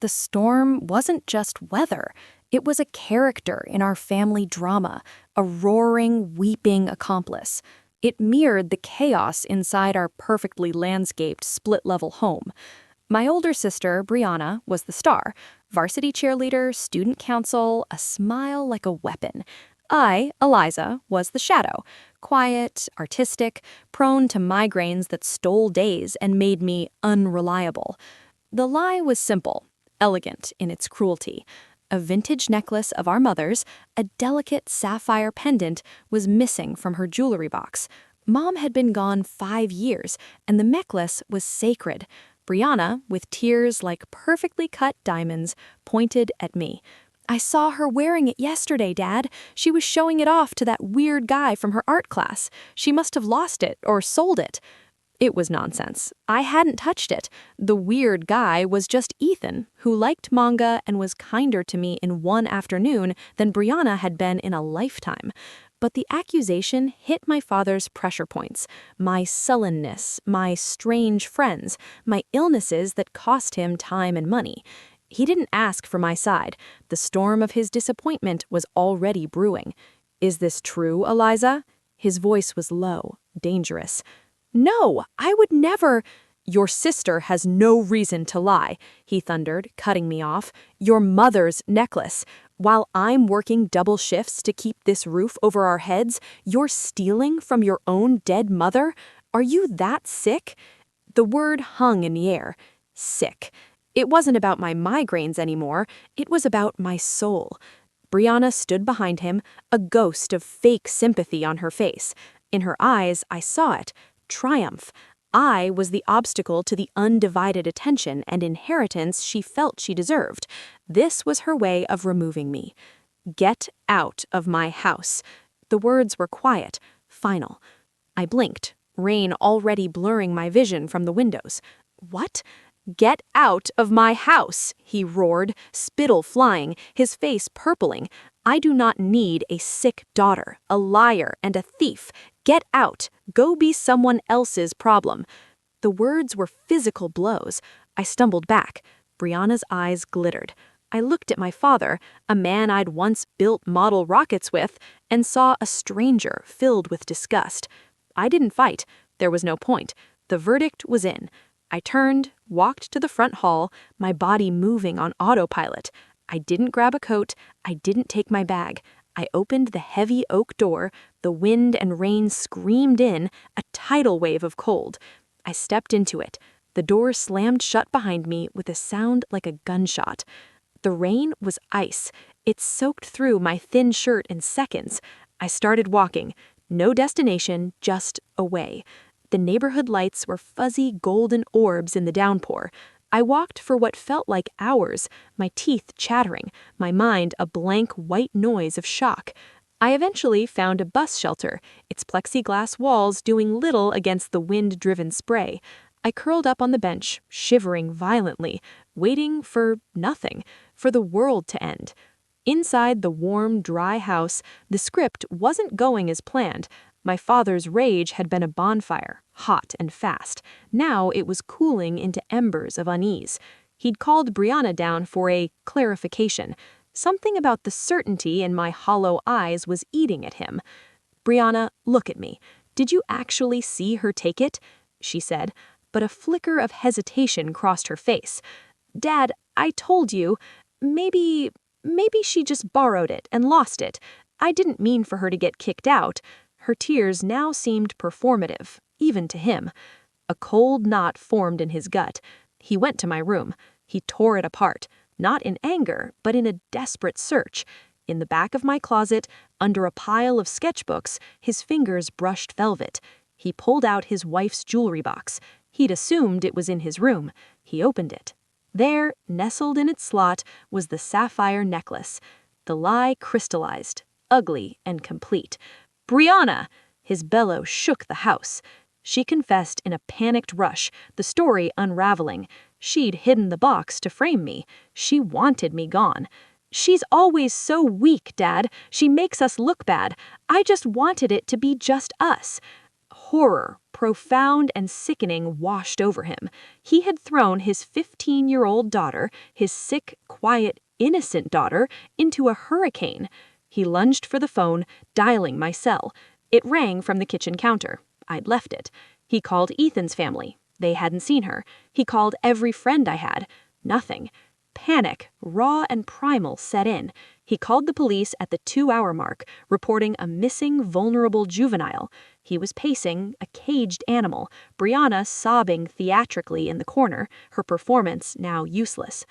the storm wasn't just weather. It was a character in our family drama, a roaring, weeping accomplice. It mirrored the chaos inside our perfectly landscaped split-level home. My older sister, Brianna, was the star. Varsity cheerleader, student council, a smile like a weapon. I, Eliza, was the shadow. Quiet, artistic, prone to migraines that stole days and made me unreliable. The lie was simple, elegant in its cruelty. A vintage necklace of our mother's, a delicate sapphire pendant, was missing from her jewelry box. Mom had been gone 5 years, and the necklace was sacred. Brianna, with tears like perfectly cut diamonds, pointed at me. "I saw her wearing it yesterday, Dad. She was showing it off to that weird guy from her art class. She must have lost it or sold it." It was nonsense. I hadn't touched it. The weird guy was just Ethan, who liked manga and was kinder to me in one afternoon than Brianna had been in a lifetime. But the accusation hit my father's pressure points, my sullenness, my strange friends, my illnesses that cost him time and money. He didn't ask for my side. The storm of his disappointment was already brewing. "Is this true, Eliza?" His voice was low, dangerous. "No, I would never—" "Your sister has no reason to lie," he thundered, cutting me off. "Your mother's necklace. While I'm working double shifts to keep this roof over our heads, you're stealing from your own dead mother? Are you that sick?" The word hung in the air. Sick. It wasn't about my migraines anymore. It was about my soul. Brianna stood behind him, a ghost of fake sympathy on her face. In her eyes, I saw it. Triumph. I was the obstacle to the undivided attention and inheritance she felt she deserved. This was her way of removing me. "Get out of my house." The words were quiet, final. I blinked, rain already blurring my vision from the windows. "What?" "Get out of my house," he roared, spittle flying, his face purpling. "I do not need a sick daughter, a liar, and a thief. Get out. Go be someone else's problem." The words were physical blows. I stumbled back. Brianna's eyes glittered. I looked at my father, a man I'd once built model rockets with, and saw a stranger filled with disgust. I didn't fight. There was no point. The verdict was in. I turned, walked to the front hall, my body moving on autopilot. I didn't grab a coat. I didn't take my bag. I opened the heavy oak door. The wind and rain screamed in, a tidal wave of cold. I stepped into it. The door slammed shut behind me with a sound like a gunshot. The rain was ice. It soaked through my thin shirt in seconds. I started walking. No destination, just away. The neighborhood lights were fuzzy golden orbs in the downpour. I walked for what felt like hours, my teeth chattering, my mind a blank white noise of shock. I eventually found a bus shelter, its plexiglass walls doing little against the wind-driven spray. I curled up on the bench, shivering violently, waiting for nothing, for the world to end. Inside the warm, dry house, the script wasn't going as planned. My father's rage had been a bonfire, hot and fast. Now it was cooling into embers of unease. He'd called Brianna down for a clarification. Something about the certainty in my hollow eyes was eating at him. "Brianna, look at me. Did you actually see her take it?" she said, but a flicker of hesitation crossed her face. "Dad, I told you, maybe she just borrowed it and lost it. I didn't mean for her to get kicked out." Her tears now seemed performative, even to him. A cold knot formed in his gut. He went to my room. He tore it apart, not in anger, but in a desperate search. In the back of my closet, under a pile of sketchbooks, his fingers brushed velvet. He pulled out his wife's jewelry box. He'd assumed it was in his room. He opened it. There, nestled in its slot, was the sapphire necklace. The lie crystallized, ugly and complete. "Brianna!" His bellow shook the house. She confessed in a panicked rush, the story unraveling. She'd hidden the box to frame me. She wanted me gone. "She's always so weak, Dad. She makes us look bad. I just wanted it to be just us." Horror, profound and sickening, washed over him. He had thrown his 15-year-old daughter, his sick, quiet, innocent daughter, into a hurricane. He lunged for the phone, dialing my cell. It rang from the kitchen counter. I'd left it. He called Ethan's family. They hadn't seen her. He called every friend I had. Nothing. Panic, raw and primal, set in. He called the police at the 2-hour mark, reporting a missing, vulnerable juvenile. He was pacing, a caged animal, Brianna sobbing theatrically in the corner, her performance now useless.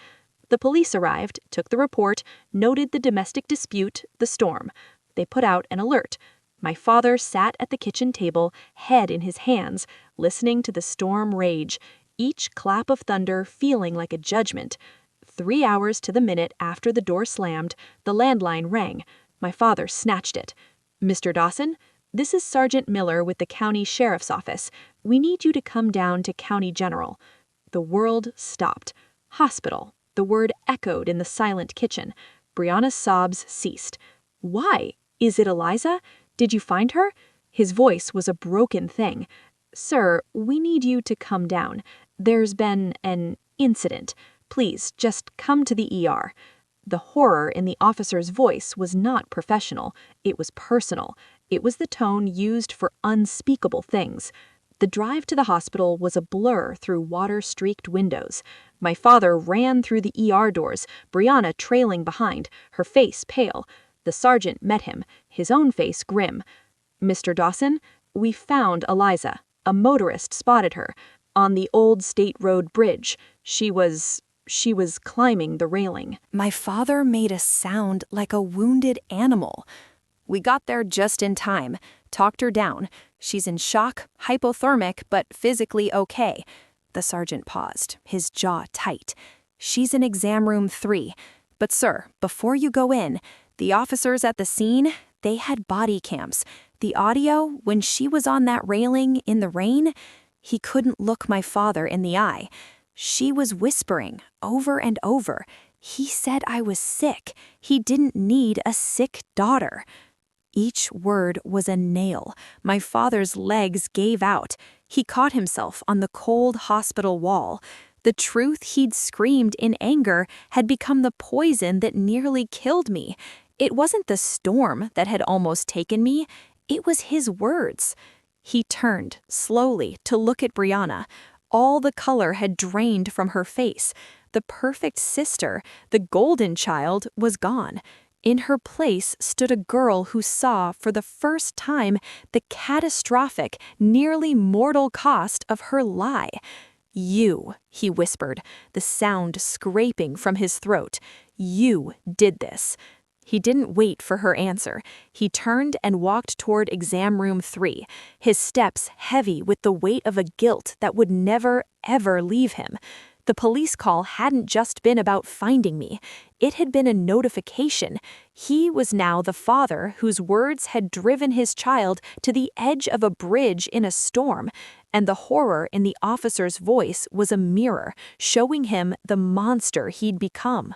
The police arrived, took the report, noted the domestic dispute, the storm. They put out an alert. My father sat at the kitchen table, head in his hands, listening to the storm rage, each clap of thunder feeling like a judgment. 3 hours to the minute after the door slammed, the landline rang. My father snatched it. "Mr. Dawson, this is Sergeant Miller with the County Sheriff's Office. We need you to come down to County General." The world stopped. Hospital. The word echoed in the silent kitchen. Brianna's sobs ceased. "Why? Is it Eliza? Did you find her?" His voice was a broken thing. "Sir, we need you to come down. There's been an incident. Please, just come to the ER. The horror in the officer's voice was not professional. It was personal. It was the tone used for unspeakable things. The drive to the hospital was a blur through water-streaked windows. My father ran through the ER doors, Brianna trailing behind, her face pale. The sergeant met him, his own face grim. "Mr. Dawson, we found Eliza. A motorist spotted her. On the old State Road bridge. She was climbing the railing." My father made a sound like a wounded animal. "We got there just in time. Talked her down. She's in shock, hypothermic, but physically okay." The sergeant paused, his jaw tight. "She's in exam room 3. But sir, before you go in, the officers at the scene, they had body cams. The audio, when she was on that railing in the rain," he couldn't look my father in the eye. "She was whispering over and over. He said I was sick. He didn't need a sick daughter." Each word was a nail. My father's legs gave out. He caught himself on the cold hospital wall. The truth he'd screamed in anger had become the poison that nearly killed me. It wasn't the storm that had almost taken me. It was his words. He turned, slowly, to look at Brianna. All the color had drained from her face. The perfect sister, the golden child, was gone. In her place stood a girl who saw, for the first time, the catastrophic, nearly mortal cost of her lie. "You," he whispered, the sound scraping from his throat. "You did this." He didn't wait for her answer. He turned and walked toward exam room 3, his steps heavy with the weight of a guilt that would never, ever leave him. The police call hadn't just been about finding me. It had been a notification. He was now the father whose words had driven his child to the edge of a bridge in a storm, and the horror in the officer's voice was a mirror, showing him the monster he'd become.